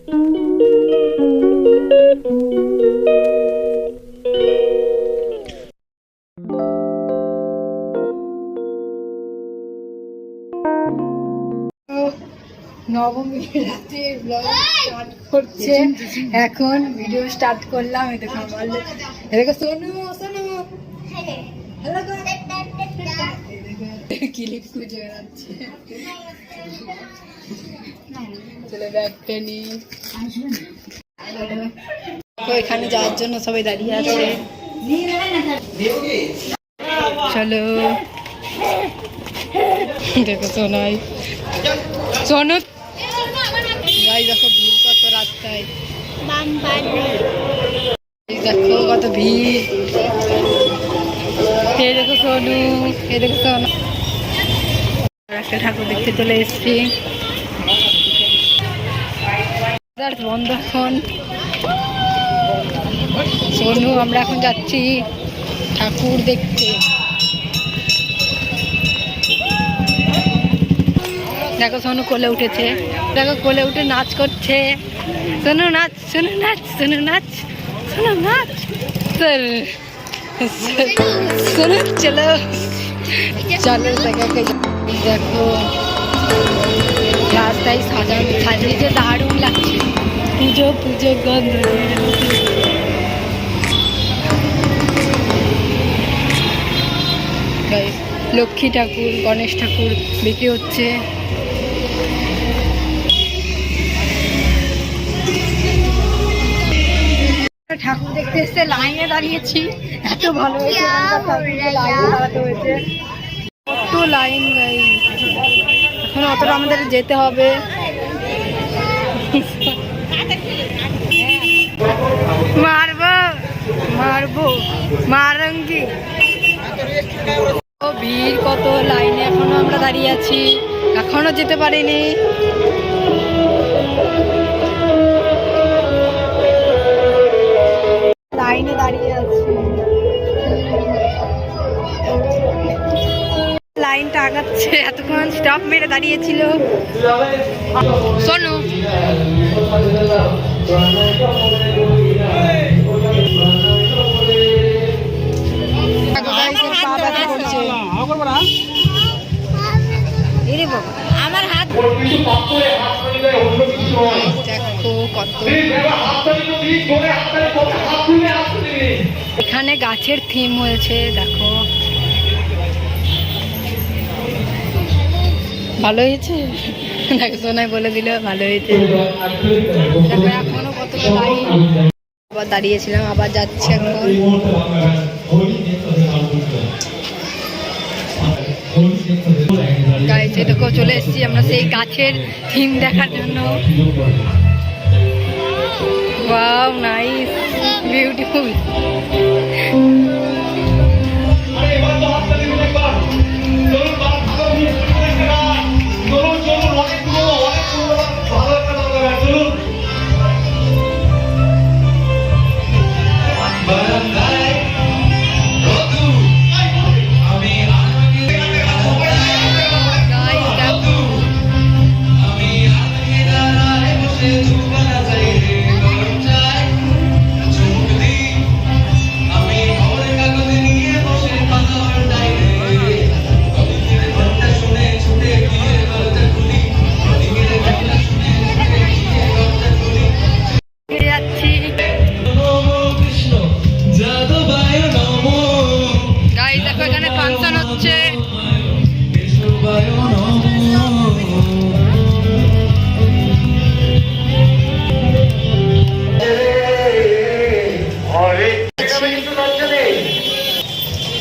নবমী রাতে blog start করছে। এখন ভিডিও স্টার্ট করলাম। এই দেখো বললে এদিকে সোনু সোনু হ্যালো ক্লিপ খুঁজে বেড়াচ্ছে। চলে ব্যাগটা নি ওইখানে যাওয়ার জন্য সবাই দাঁড়িয়ে আছে। চলো দেখো সোনাই সোনু গাই দেখো ভিড় কত রাস্তায়। দেখো কত ভিড়। এই দেখো সোনু এই দেখো সোনু একটা ঠাকুর দেখতে চলে এসছি। বন্ধ এখন। সোনু আমরা এখন যাচ্ছি ঠাকুর দেখতে। দেখো সোনু কোলে উঠেছে। দেখো কোলে উঠে নাচ করছে। সোনু নাচ সোনু নাচ সোনু নাচ সোনু নাচ। সোনু চলো চলো দেখো দেখো রাস্তায় সাজিয়েছে দারুণ লাগছে। পুজো পুজো গন্ধ। লক্ষ্মী ঠাকুর গণেশ ঠাকুর বিক্রি হচ্ছে। ঠাকুর দেখতে এসে লাইনে দাঁড়িয়েছি। এত ভালো হয়েছে কত লাইন গাই। এখন অতটা আমাদের যেতে হবে। মারবো মারবো মারঙ্গি। ভিড় কত লাইনে এখনো আমরা দাঁড়িয়ে আছি। এখনো যেতে পারিনি। লাইনে দাঁড়িয়ে আছি। লাইনটা আগাচ্ছে। এতক্ষণ স্টপ মেরে দাঁড়িয়েছিল। শোনো আমার হাত দেখো কত। এখানে গাছের থিম হয়েছে দেখো। ভালো হয়েছে দেখো সোনাই বলে দিল ভালো হয়েছে। দেখো এখনো কত লাইন। আবার দাঁড়িয়েছিলাম আবার যাচ্ছে এখন। গাইছে দেখো চলে এসেছি আমরা সেই গাছের থিম দেখার জন্য। Wow nice beautiful.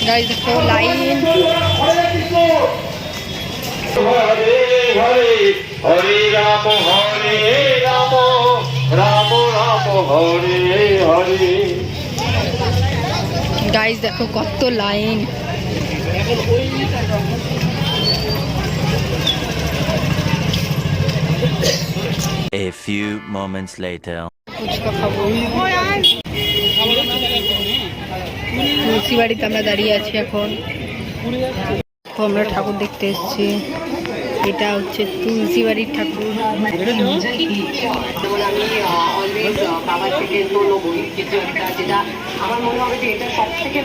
गाइस देखो लाइन हरे राम राम राम हरे हरे। गाइस देखो कत line. A few moments later. তুলসী বাড়িতে আমরা দাঁড়িয়ে আছি এখন। আমরা ঠাকুর দেখতে এসেছি। এটা হচ্ছে তুলসী বাড়ির ঠাকুর। যেমন আমি অলওয়েজ বাবার থেকে তো নেবই, কিন্তু একটা যেটা আমার মনে হবে যে এটা সব থেকে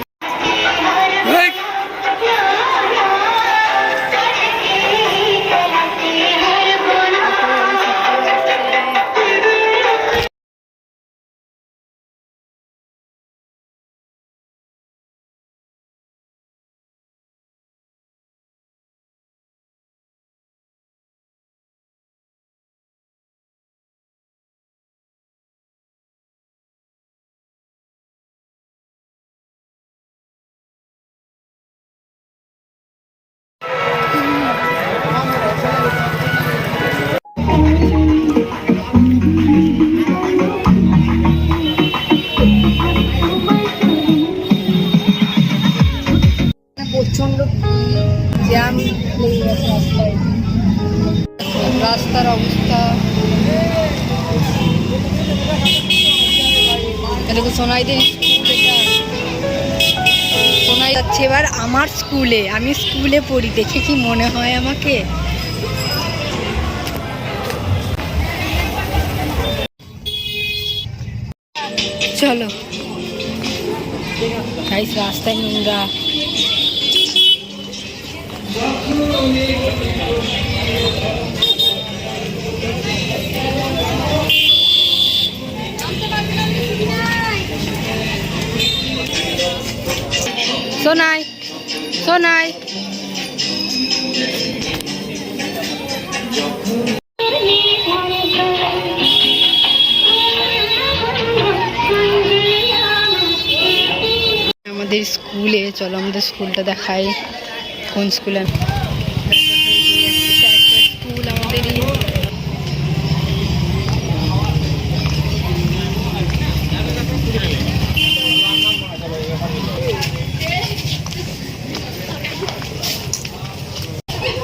প্রচন্ড জ্যাম লেগে গেছে রাস্তায়। রাস্তার অবস্থা দেখো। সোনাইদের স্কুল, এটা সোনাই যাচ্ছে এবার আমার স্কুলে। আমি স্কুলে পড়ি, দেখে কি মনে হয় আমাকে? চলো গাইস, রাস্তায় নোংরা। সোনাই, সোনাই, আমাদের স্কুলে, চলো আমাদের স্কুলটা দেখাই। কোন স্কুলে? স্কুল আমাদেরই।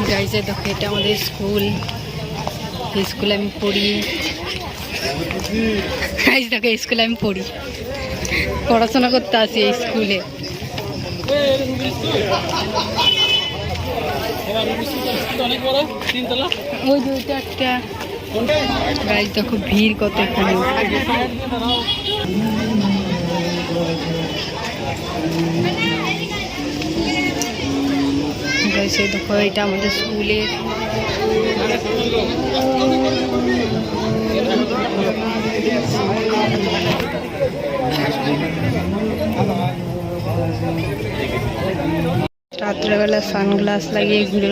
গাইজে দেখো, এটা আমাদের স্কুল। এই স্কুলে আমি পড়ি। গাইজ দেখো, এই স্কুলে আমি পড়ি, পড়াশোনা করতে আসি এই স্কুলে। ওই দুইটা একটা। গাইজ দেখো ভিড় কত এখানে। গাইজ দেখো, এটা আমাদের স্কুলের। রাত্রেবেলা সানগ্লাস লাগিয়ে ঘুরে